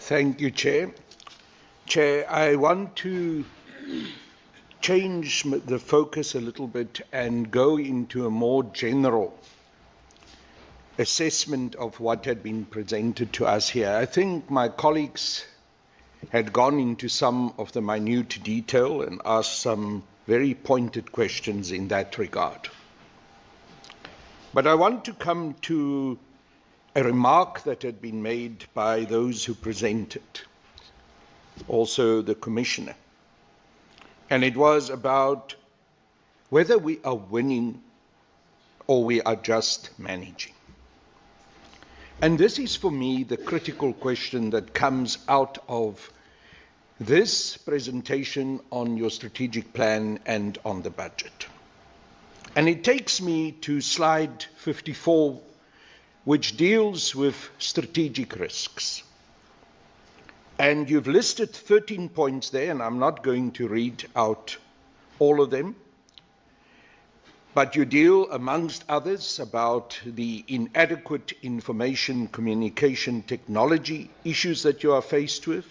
Thank you, Chair. Chair, I want to change the focus a little bit and go into a more general assessment of what had been presented to us here. I think my colleagues had gone into some of the minute detail and asked some very pointed questions in that regard. But I want to come to a remark that had been made by those who presented, also the Commissioner. And it was about whether we are winning or we are just managing. And this is for me the critical question that comes out of this presentation on your strategic plan and on the budget. And it takes me to slide 54, which deals with strategic risks. And you've listed 13 points there, and I'm not going to read out all of them. But you deal, amongst others, about the inadequate information communication technology issues that you are faced with,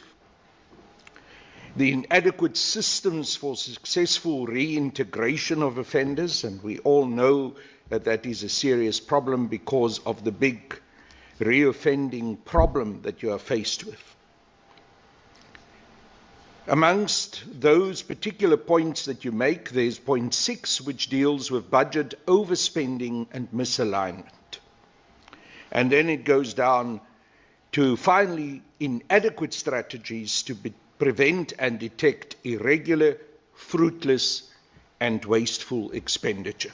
the inadequate systems for successful reintegration of offenders, and we all know that that is a serious problem because of the big reoffending problem that you are faced with. Amongst those particular points that you make, there's point 6, which deals with budget overspending and misalignment. And then it goes down to, finally, inadequate strategies to prevent and detect irregular, fruitless, and wasteful expenditure.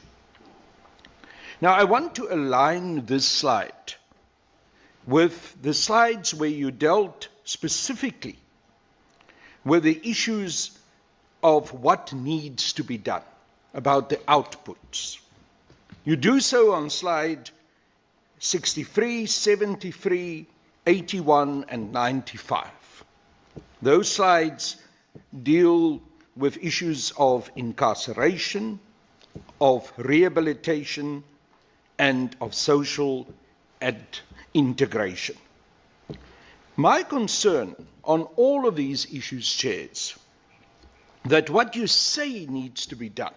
Now, I want to align this slide with the slides where you dealt specifically with the issues of what needs to be done, about the outputs. You do so on slide 63, 73, 81, and 95. Those slides deal with issues of incarceration, of rehabilitation, and of social integration. My concern on all of these issues, Chairs, that what you say needs to be done,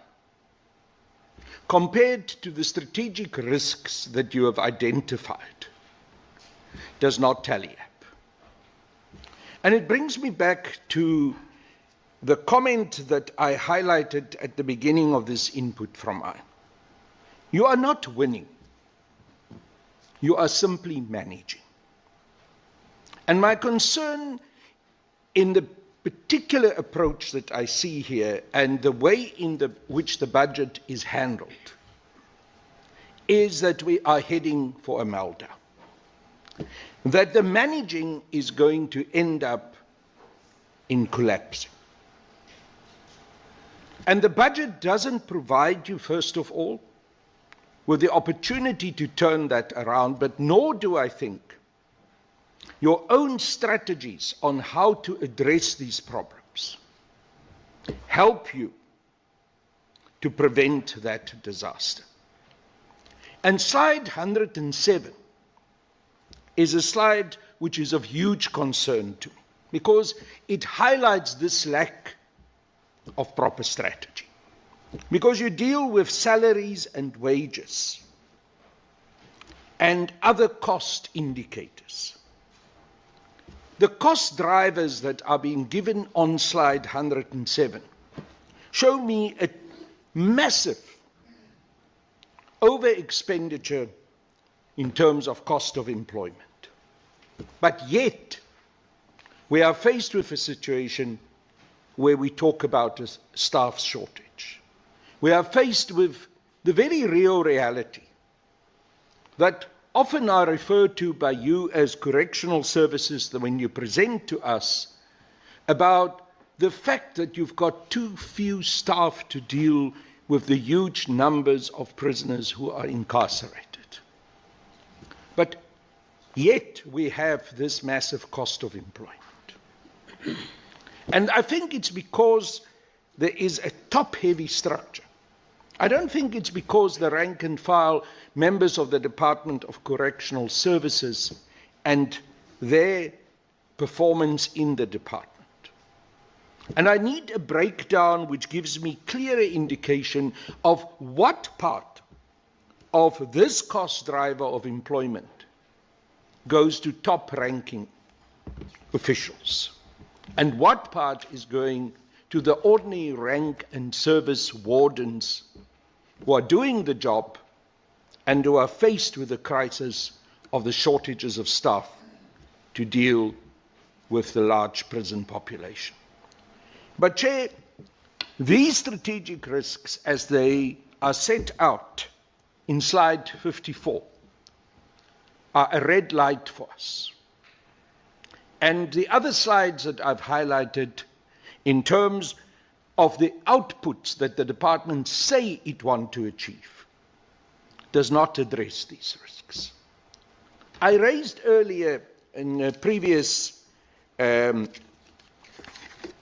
compared to the strategic risks that you have identified, does not tally up. And it brings me back to the comment that I highlighted at the beginning of this input from mine. You are not winning. You are simply managing. And my concern in the particular approach that I see here and the way in which the budget is handled is that we are heading for a meltdown. That the managing is going to end up in collapsing. And the budget doesn't provide you, first of all, with the opportunity to turn that around, but nor do I think your own strategies on how to address these problems help you to prevent that disaster. And slide 107 is a slide which is of huge concern to me because it highlights this lack of proper strategy. Because you deal with salaries and wages and other cost indicators. The cost drivers that are being given on slide 107 show me a massive over-expenditure in terms of cost of employment. But yet, we are faced with a situation where we talk about a staff shortage. We are faced with the very real reality that often are referred to by you as correctional services when you present to us about the fact that you've got too few staff to deal with the huge numbers of prisoners who are incarcerated. But yet we have this massive cost of employment. And I think it's because there is a top-heavy structure. I don't think it's because the rank and file members of the Department of Correctional Services and their performance in the department. And I need a breakdown which gives me clearer indication of what part of this cost driver of employment goes to top-ranking officials, and what part is going to the ordinary rank and service wardens who are doing the job and who are faced with the crisis of the shortages of staff to deal with the large prison population. But, Chair, these strategic risks, as they are set out in slide 54, are a red light for us. And the other slides that I've highlighted in terms of the outputs that the department say it wants to achieve does not address these risks. I raised earlier in a previous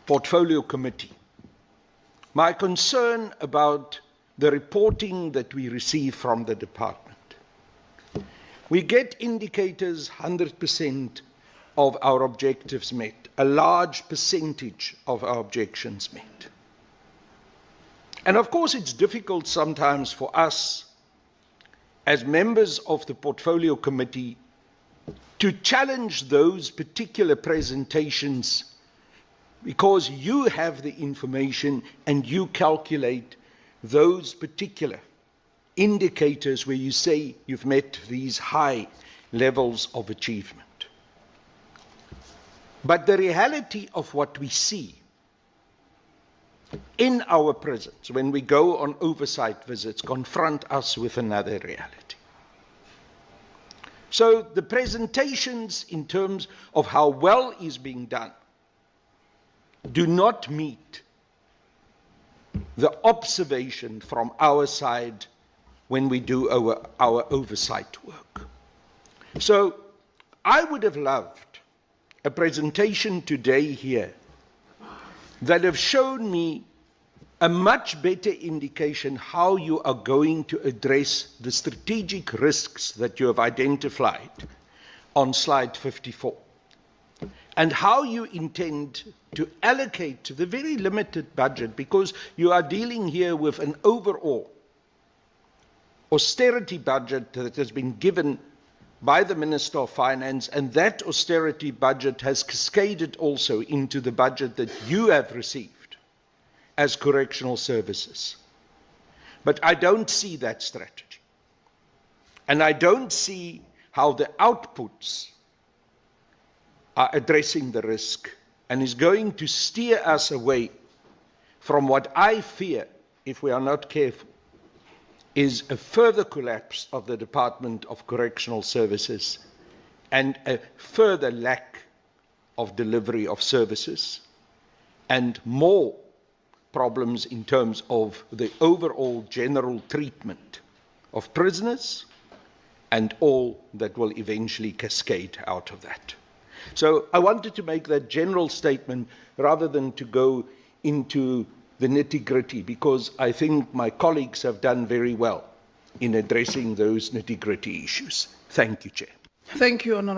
portfolio committee my concern about the reporting that we receive from the department. We get indicators 100% of our objectives met, a large percentage of our objections met. And of course it's difficult sometimes for us as members of the portfolio committee to challenge those particular presentations because you have the information and you calculate those particular indicators where you say you've met these high levels of achievement. But the reality of what we see in our prisons when we go on oversight visits confront us with another reality. So the presentations in terms of how well is being done do not meet the observation from our side when we do our oversight work. So I would have loved a presentation today here that have shown me a much better indication how you are going to address the strategic risks that you have identified on slide 54, and how you intend to allocate the very limited budget, because you are dealing here with an overall austerity budget that has been given by the Minister of Finance, and that austerity budget has cascaded also into the budget that you have received as correctional services. But I don't see that strategy. And I don't see how the outputs are addressing the risk and is going to steer us away from what I fear, if we are not careful, is a further collapse of the Department of Correctional Services and a further lack of delivery of services and more problems in terms of the overall general treatment of prisoners and all that will eventually cascade out of that. So I wanted to make that general statement rather than to go into the nitty-gritty, because I think my colleagues have done very well in addressing those nitty-gritty issues. Thank you, Chair. Thank you, Honourable.